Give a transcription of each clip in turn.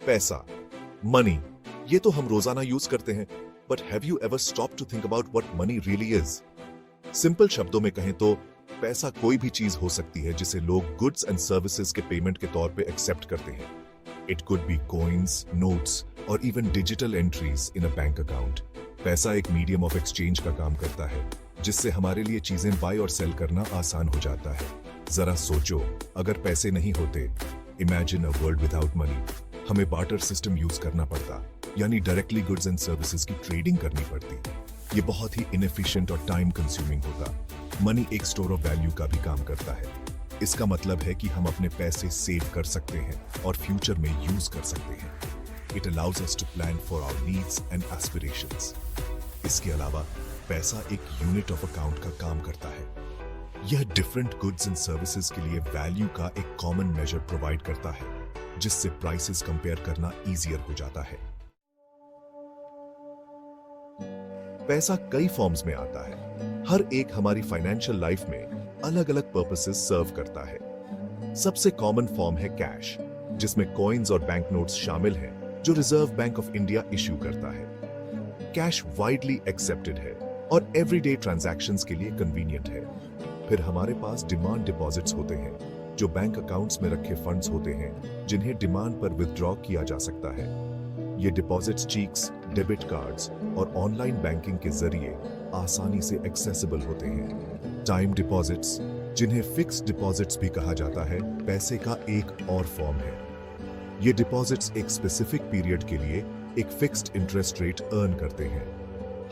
पैसा, मनी, ये तो हम रोजाना यूज करते हैं, but have you ever stop to think about what money really is? Simple शब्दों में कहें तो पैसा कोई भी चीज हो सकती है जिसे लोग गुड्स एंड सर्विसेज के पेमेंट के तौर पे एक्सेप्ट करते हैं। It could be coins, notes और even digital entries in a bank account. पैसा एक मीडियम ऑफ एक्सचेंज का काम करता है, जिससे हमारे लिए चीजें बाय और सेल करना आसान हो जाता है। जरा सोचो, अगर पैसे नहीं होते, imagine a world without money, हमें बार्टर सिस्टम यूज करना पड़ता, यानी डायरेक्टली गुड्स एंड सर्विसेज की ट्रेडिंग करनी पड़ती। ये बहुत ही इनएफिशिएंट और टाइम कंज्यूमिंग होता। मनी एक स्टोर ऑफ वैल्यू का भी काम करता है। इसका मतलब है कि हम अपने पैसे सेव कर सकते हैं और फ्यूचर में यूज कर सकते हैं। It allows us to plan for our needs and aspirations. इसके अलावा पैसा एक यूनिट ऑफ अकाउंट का काम करता है। यह डिफरेंट गुड्स एंड सर्विसेज के लिए वैल्यू का एक कॉमन मेजर प्रोवाइड करता है, जिससे प्राइसेस कंपेयर करना इजियर हो जाता है। पैसा कई फॉर्म्स में आता है। हर एक हमारी फाइनेंशियल लाइफ में अलग अलग पर्पसेस सर्व करता है। सबसे कॉमन फॉर्म है कैश, जिसमें कॉइन्स और बैंक नोट्स शामिल हैं, जो reserve bank of India issue करता है। कैश वाइडली एक्सेप्टेड है और एवरीडे ट्रांजैक्शंस के लिए कन्वीनियंट है। फिर हमारे पास डिमांड डिपॉजिट्स होते हैं, जो बैंक अकाउंट्स में रखे फंड्स होते हैं, जिन्हें डिमांड पर विथड्रॉ किया जा सकता है। ये डिपॉजिट्स चेक्स, डेबिट कार्ड्स और ऑनलाइन बैंकिंग के जरिए आसानी से एक्सेसिबल होते हैं। टाइम डिपॉजिट्स, जिन्हें फिक्स्ड डिपॉजिट्स भी कहा जाता है, पैसे का एक और फॉर्म है। ये डिपॉजिट्स एक स्पेसिफिक पीरियड के लिए एक फिक्स्ड इंटरेस्ट रेट अर्न करते हैं।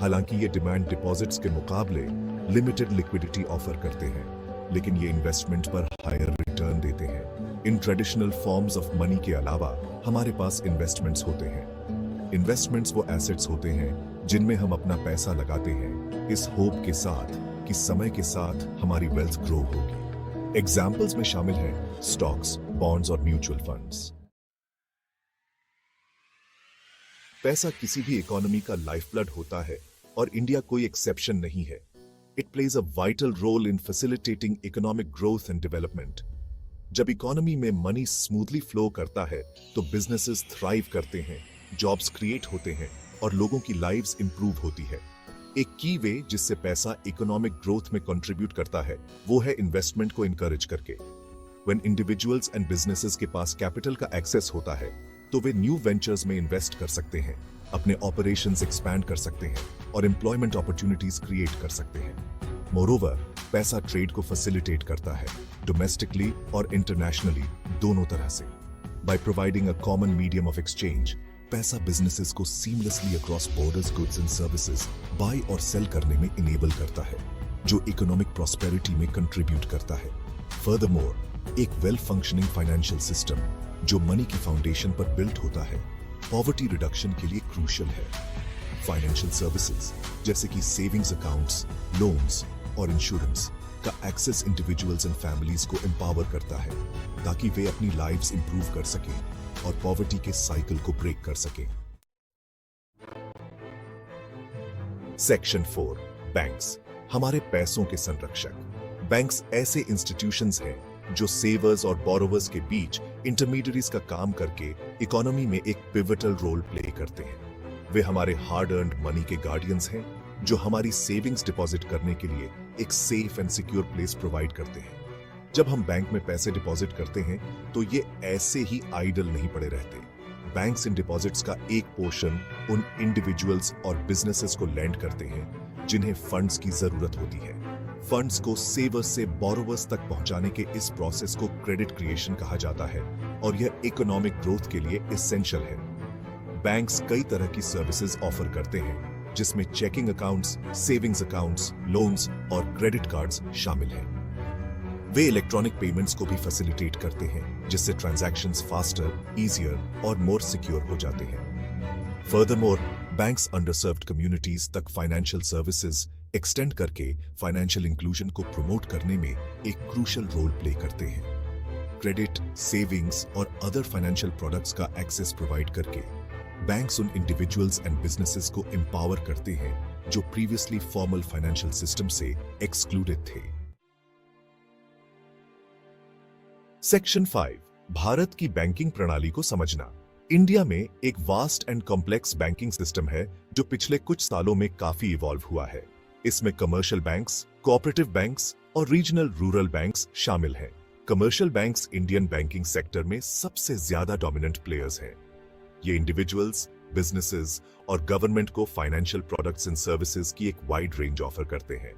हालांकि ये डिमांड डिपॉजिट्स के मुकाबले लिमिटेड लिक्विडिटी ऑफर करते हैं, लेकिन ये इन्वेस्टमेंट पर हायर रिटर्न देते हैं। In traditional forms of money के अलावा हमारे पास इन्वेस्टमेंट्स होते हैं। इन्वेस्टमेंट्स वो एसेट्स होते हैं जिनमें हम अपना पैसा लगाते हैं, इस होप के साथ कि समय के साथ हमारी वेल्थ ग्रो होगी। एग्जाम्पल्स में शामिल हैं स्टॉक्स, बॉन्ड्स और म्यूचुअल फंड्स। पैसा किसी भी इकोनॉमी का लाइफब्लड होता है और इंडिया कोई एक्सेप्शन नहीं है। It plays a vital role in facilitating economic growth and development. जब इकोनॉमी में मनी स्मूथली फ्लो करता है, तो बिजनेसेस थ्राइव करते हैं, जॉब्स क्रिएट होते हैं और लोगों की लाइव्स इंप्रूव होती है। एक की वे जिससे पैसा इकोनॉमिक ग्रोथ में कंट्रीब्यूट करता है, वो है इन्वेस्टमेंट को इनकरेज करके। When individuals and businesses के पास कैपिटल का एक्सेस होता है, तो वे न्यू वेंचर्स में इन्वेस्ट कर सकते हैं, अपने ऑपरेशंस एक्सपैंड कर सकते हैं और एम्प्लॉयमेंट अपॉर्चुनिटीज क्रिएट कर सकते हैं। मोरोवर, पैसा ट्रेड को फैसिलिटेट करता है, डोमेस्टिकली और इंटरनेशनली दोनों तरह से। By providing a common medium of exchange, पैसा बिजनेसेस को seamlessly across borders goods and services by और सेल करने में इनेबल करता है, जो इकोनॉमिक प्रॉस्पेरिटी में कंट्रीब्यूट करता है। फर्दरमोर, एक वेल फंक्शनिंग फाइनेंशियल सिस्टम जो मनी की फाउंडेशन पर बिल्ट होता है, पॉवर्टी रिडक्शन के लिए क्रूशियल है। फाइनेंशियल सर्विसेज जैसे कि सेविंग्स अकाउंट्स, लोन्स और इंश्योरेंस का एक्सेस इंडिविजुअल्स एंड फैमिलीज को एम्पावर करता है, ताकि वे अपनी लाइव्स इंप्रूव कर सकें और पॉवर्टी के साइकिल को ब्रेक कर सकें। सेक्शन 4, बैंक्स, हमारे पैसों के संरक्षक। बैंक्स ऐसे इंस्टीट्यूशंस हैं जो सेवर्स और बोरोवर्स के बीच इंटरमीडियरीज का काम करके इकोनॉमी में एक पिवटल रोल प्ले करते हैं। वे हमारे हार्ड अर्न्ड मनी के गार्डियंस हैं, जो हमारी सेविंग्स डिपॉजिट करने के लिए एक safe and secure place provide करते हैं। जब हम बैंक में पैसे डिपॉजिट करते हैं, तो ये ऐसे ही आइडल नहीं पड़े रहते। बैंक्स इन डिपॉजिट्स का एक पोर्शन उन इंडिविजुअल्स और बिजनेसेस को लैंड करते हैं जिन्हें फंड्स की जरूरत होती है। फंड्स को सेवर्स से बोरोवर्स तक पहुंचाने के इस प्रोसेस को क्रेडिट क्रिएशन कहा जाता है और यह इकोनॉमिक ग्रोथ के लिए एसेंशियल है। बैंक्स कई तरह की सर्विसेज ऑफर करते हैं, जिसमें checking accounts, savings accounts, loans और क्रेडिट कार्ड्स शामिल हैं। वे इलेक्ट्रॉनिक पेमेंट्स को भी फैसिलिटेट करते हैं, जिससे ट्रांजैक्शंस फास्टर, इजियर और मोर सिक्योर हो जाते हैं। फर्दरमोर, बैंक्स अंडरसर्व्ड कम्युनिटीज तक फाइनेंशियल सर्विसेज एक्सटेंड करके फाइनेंशियल इंक्लूजन को प्रमोट करने में एक क्रूशियल रोल प्ले करते हैं। क्रेडिट, सेविंग्स और अदर फाइनेंशियल प्रोडक्ट्स का एक्सेस प्रोवाइड करके बैंक्स उन इंडिविजुअल्स एंड बिजनेसेस को एम्पावर करते हैं जो प्रीवियसली फॉर्मल फाइनेंशियल सिस्टम से एक्सक्लूडेड थे। सेक्शन 5, भारत की बैंकिंग प्रणाली को समझना। इंडिया में एक vast and complex banking system है जो पिछले कुछ सालों में काफी इवॉल्व हुआ है। इसमें कमर्शियल बैंक्स, कोऑपरेटिव बैंक्स और रीजनल रूरल बैंक्स शामिल हैं। Commercial banks Indian banking sector में सबसे ज्यादा डोमिनेंट प्लेयर्स हैं। ये इंडिविजुअल्स, बिजनेसेस और गवर्नमेंट को फाइनेंशियल प्रोडक्ट्स एंड सर्विसेज की एक वाइड रेंज ऑफर करते हैं।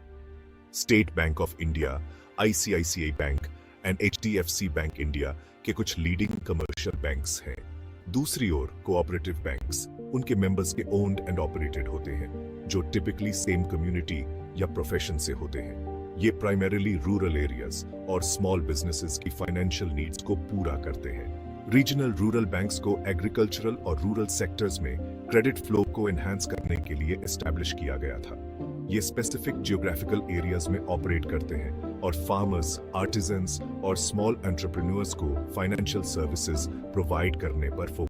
State bank of India, ICICI bank and HDFC bank India के कुछ लीडिंग कमर्शियल बैंक्स हैं। दूसरी ओर कोऑपरेटिव बैंक्स उनके मेंबर्स के ओन्ड एंड ऑपरेटेड होते हैं, जो टिपिकली सेम कम्युनिटी या प्रोफेशन से होते हैं। ये प्राइमरीली रूरल एरियाज और स्मॉल बिजनेसेस की फाइनेंशियल नीड्स को पूरा करते हैं। रीजनल रूरल बैंक्स को एग्रीकल्चरल और रूरल सेक्टर्स में क्रेडिट फ्लो को एनहांस करने के लिए एस्टैब्लिश किया गया था। ये स्पेसिफिक जियोग्राफिकल एरियाज में ऑपरेट करते हैं और फार्मर्स, आर्टिजन्स और स्मॉल एंटरप्रेन्योर्स को फाइनेंशियल सर्विसेज प्रोवाइड करने पर फोकस